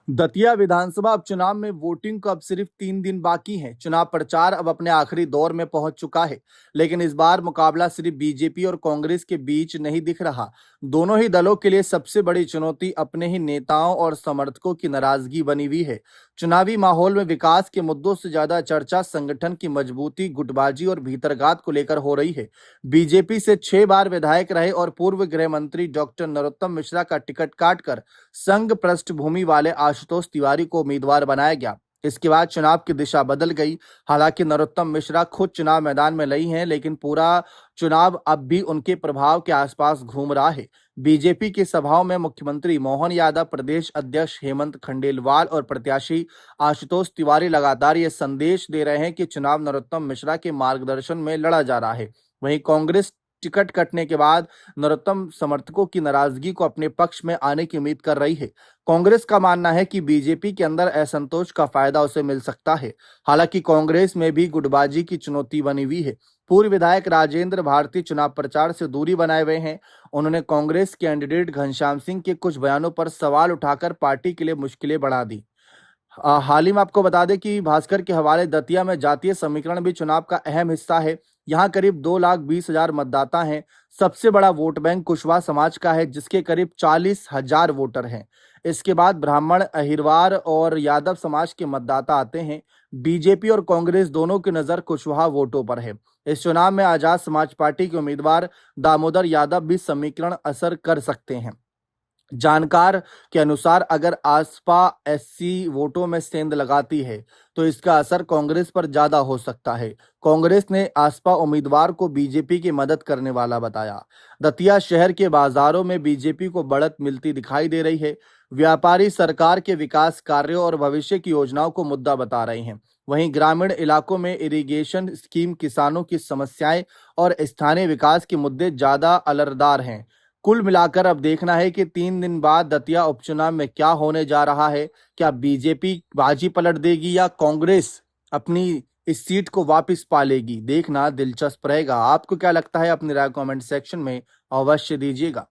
दतिया विधानसभा उपचुनाव में वोटिंग को अब सिर्फ 3 दिन बाकी हैं। चुनाव प्रचार अब अपने आखिरी दौर में पहुंच चुका है, लेकिन इस बार मुकाबला सिर्फ बीजेपी और कांग्रेस के बीच नहीं दिख रहा। दोनों ही दलों के लिए सबसे बड़ी चुनौती अपने ही नेताओं और समर्थकों की नाराजगी बनी हुई है। चुनावी माहौल में विकास के मुद्दों से ज्यादा चर्चा संगठन की मजबूती, गुटबाजी और भीतरघात को लेकर हो रही है। बीजेपी से 6 बार विधायक रहे और पूर्व गृह मंत्री डॉक्टर नरोत्तम मिश्रा का टिकट काटकर संघ पृष्ठभूमि वाले आशुतोष तिवारी को उम्मीदवार बनाया गया। इसके बाद चुनाव की दिशा बदल गई। हालांकि नरोत्तम मिश्रा खुद चुनाव मैदान में नहीं है, लेकिन पूरा चुनाव अब भी उनके प्रभाव के आसपास घूम रहा है। बीजेपी की सभाओं में मुख्यमंत्री मोहन यादव, प्रदेश अध्यक्ष हेमंत खंडेलवाल और प्रत्याशी आशुतोष तिवारी लगातार ये संदेश दे रहे हैं कि चुनाव नरोत्तम मिश्रा के मार्गदर्शन में लड़ा जा रहा है। वहीं कांग्रेस टिकट कटने के बाद नरोत्तम समर्थकों की नाराजगी को अपने पक्ष में आने की उम्मीद कर रही है। कांग्रेस का मानना है कि बीजेपी के अंदर असंतोष का फायदा उसे मिल सकता है। हालांकि कांग्रेस में भी गुटबाजी की चुनौती बनी हुई है। पूर्व विधायक राजेंद्र भारती चुनाव प्रचार से दूरी बनाए हुए हैं। उन्होंने कांग्रेस कैंडिडेट घनश्याम सिंह के कुछ बयानों पर सवाल उठाकर पार्टी के लिए मुश्किलें बढ़ा दी। हाल ही में आपको बता दें कि भास्कर के हवाले दतिया में जातीय समीकरण भी चुनाव का अहम हिस्सा है। यहाँ करीब 2,20,000 मतदाता हैं। सबसे बड़ा वोट बैंक कुशवाहा समाज का है, जिसके करीब 40,000 वोटर हैं। इसके बाद ब्राह्मण, अहिरवार और यादव समाज के मतदाता आते हैं। बीजेपी और कांग्रेस दोनों की नजर कुशवाहा वोटों पर है। इस चुनाव में आजाद समाज पार्टी के उम्मीदवार दामोदर यादव भी समीकरण असर कर सकते हैं। जानकार के अनुसार अगर आसपा एससी वोटों में सेंध लगाती है तो इसका असर कांग्रेस पर ज्यादा हो सकता है। कांग्रेस ने आसपा उम्मीदवार को बीजेपी की मदद करने वाला बताया। दतिया शहर के बाजारों में बीजेपी को बढ़त मिलती दिखाई दे रही है। व्यापारी सरकार के विकास कार्यों और भविष्य की योजनाओं को मुद्दा बता रहे हैं। वहीं ग्रामीण इलाकों में इरिगेशन स्कीम, किसानों की समस्याएं और स्थानीय विकास के मुद्दे ज्यादा अलरदार हैं। कुल मिलाकर अब देखना है कि 3 दिन बाद दतिया उपचुनाव में क्या होने जा रहा है। क्या बीजेपी बाजी पलट देगी या कांग्रेस अपनी इस सीट को वापस पा लेगी? देखना दिलचस्प रहेगा। आपको क्या लगता है? अपनी राय कमेंट सेक्शन में अवश्य दीजिएगा।